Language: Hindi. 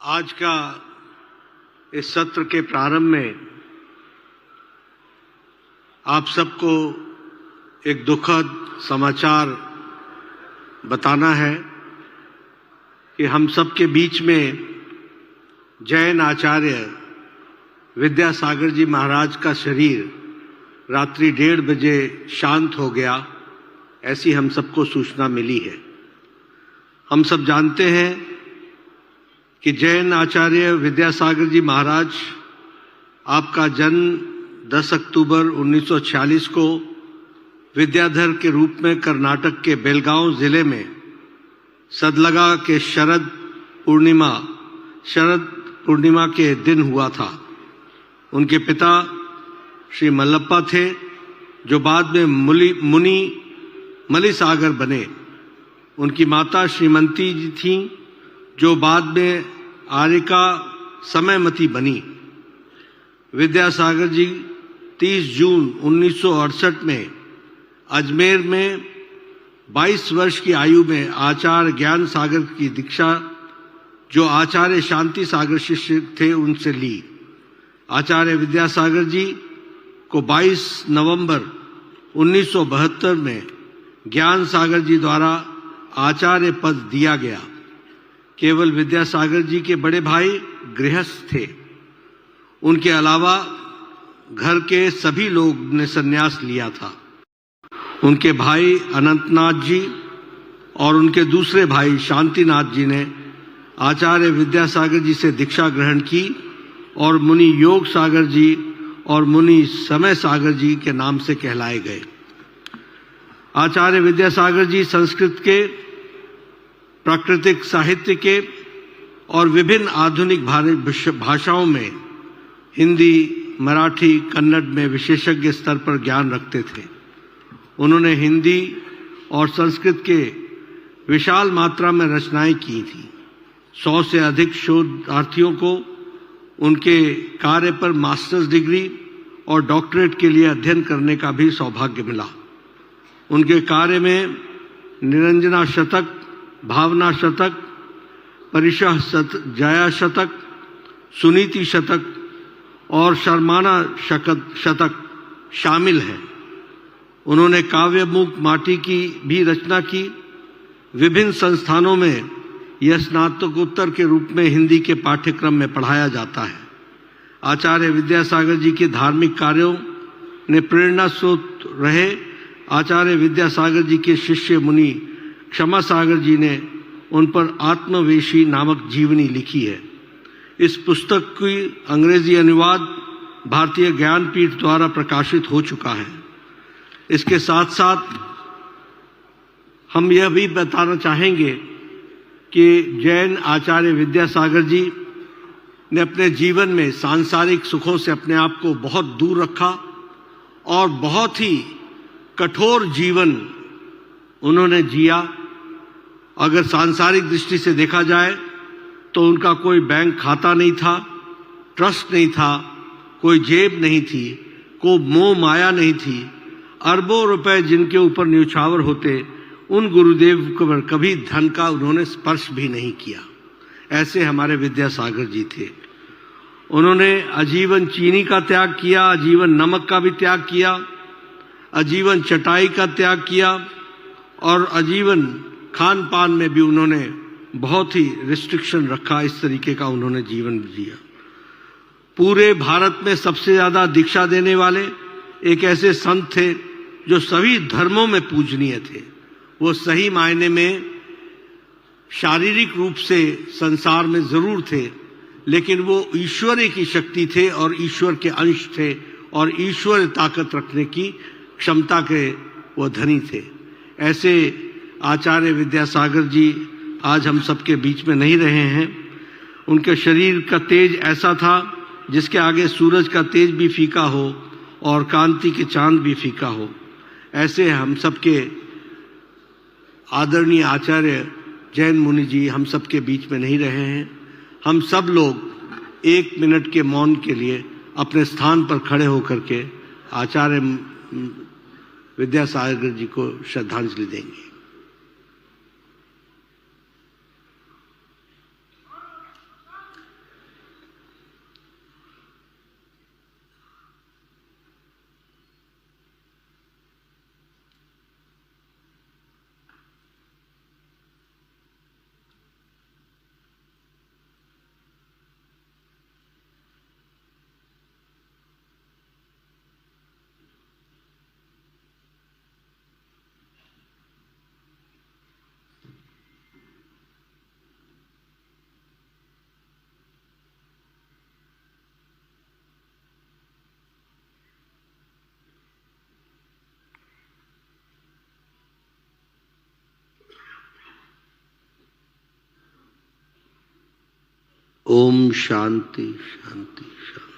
आज का इस सत्र के प्रारंभ में आप सबको एक दुखद समाचार बताना है कि हम सबके बीच में जैन आचार्य विद्यासागर जी महाराज का शरीर रात्रि 1:30 बजे शांत हो गया, ऐसी हम सबको सूचना मिली है। हम सब जानते हैं कि जैन आचार्य विद्यासागर जी महाराज, आपका जन्म 10 अक्टूबर 1946 को विद्याधर के रूप में कर्नाटक के बेलगांव जिले में सदलगा के शरद पूर्णिमा के दिन हुआ था। उनके पिता श्री मल्लप्पा थे, जो बाद में मुनि मलिसागर बने। उनकी माता श्रीमती जी थीं, जो बाद में आर्यका समयमती बनी। विद्यासागर जी 30 जून 1968 में अजमेर में 22 वर्ष की आयु में आचार्य ज्ञान सागर की दीक्षा, जो आचार्य शांति सागर शिष्य थे, उनसे ली। आचार्य विद्यासागर जी को 22 नवंबर 1972 में ज्ञान सागर जी द्वारा आचार्य पद दिया गया। केवल विद्यासागर जी के बड़े भाई गृहस्थ थे। उनके अलावा घर के सभी लोग ने संन्यास लिया था। उनके भाई अनंतनाथ जी और उनके दूसरे भाई शांतिनाथ जी ने आचार्य विद्यासागर जी से दीक्षा ग्रहण की और मुनि योग सागर जी और मुनि समय सागर जी के नाम से कहलाए गए। आचार्य विद्यासागर जी संस्कृत के, प्राकृतिक साहित्य के और विभिन्न आधुनिक भाषाओं में हिंदी, मराठी, कन्नड़ में विशेषज्ञ स्तर पर ज्ञान रखते थे। उन्होंने हिंदी और संस्कृत के विशाल मात्रा में रचनाएं की थी। 100 से अधिक शोधार्थियों को उनके कार्य पर मास्टर्स डिग्री और डॉक्टरेट के लिए अध्ययन करने का भी सौभाग्य मिला। उनके कार्य में निरंजना शतक, भावना शतक, परिशः जया शतक, सुनीति शतक और शर्माना शतक शामिल हैं। उन्होंने काव्य मूक माटी की भी रचना की। विभिन्न संस्थानों में यह स्नातकोत्तर के रूप में हिंदी के पाठ्यक्रम में पढ़ाया जाता है। आचार्य विद्यासागर जी के धार्मिक कार्यों ने प्रेरणा स्रोत रहे। आचार्य विद्यासागर जी के शिष्य मुनि क्षमा सागर जी ने उन पर आत्मवेशी नामक जीवनी लिखी है। इस पुस्तक की अंग्रेजी अनुवाद भारतीय ज्ञानपीठ द्वारा प्रकाशित हो चुका है। इसके साथ साथ हम यह भी बताना चाहेंगे कि जैन आचार्य विद्यासागर जी ने अपने जीवन में सांसारिक सुखों से अपने आप को बहुत दूर रखा और बहुत ही कठोर जीवन उन्होंने जिया। अगर सांसारिक दृष्टि से देखा जाए तो उनका कोई बैंक खाता नहीं था, ट्रस्ट नहीं था, कोई जेब नहीं थी, कोई मोह माया नहीं थी। अरबों रुपए जिनके ऊपर न्यौछावर होते, उन गुरुदेव पर कभी धन का उन्होंने स्पर्श भी नहीं किया। ऐसे हमारे विद्यासागर जी थे। उन्होंने आजीवन चीनी का त्याग किया, आजीवन नमक का भी त्याग किया, आजीवन चटाई का त्याग किया और आजीवन खान पान में भी उन्होंने बहुत ही रिस्ट्रिक्शन रखा। इस तरीके का उन्होंने जीवन जिया। पूरे भारत में सबसे ज्यादा दीक्षा देने वाले एक ऐसे संत थे जो सभी धर्मों में पूजनीय थे। वो सही मायने में शारीरिक रूप से संसार में जरूर थे, लेकिन वो ईश्वरी की शक्ति थे और ईश्वर के अंश थे और ईश्वर ताकत रखने की क्षमता के वो धनी थे। ऐसे आचार्य विद्यासागर जी आज हम सबके बीच में नहीं रहे हैं। उनके शरीर का तेज ऐसा था जिसके आगे सूरज का तेज भी फीका हो और कांति के चांद भी फीका हो। ऐसे हम सबके आदरणीय आचार्य जैन मुनि जी हम सबके बीच में नहीं रहे हैं। हम सब लोग 1 मिनट के मौन के लिए अपने स्थान पर खड़े होकर के आचार्य विद्यासागर जी को श्रद्धांजलि देंगे। ओम शांति शांति शांति।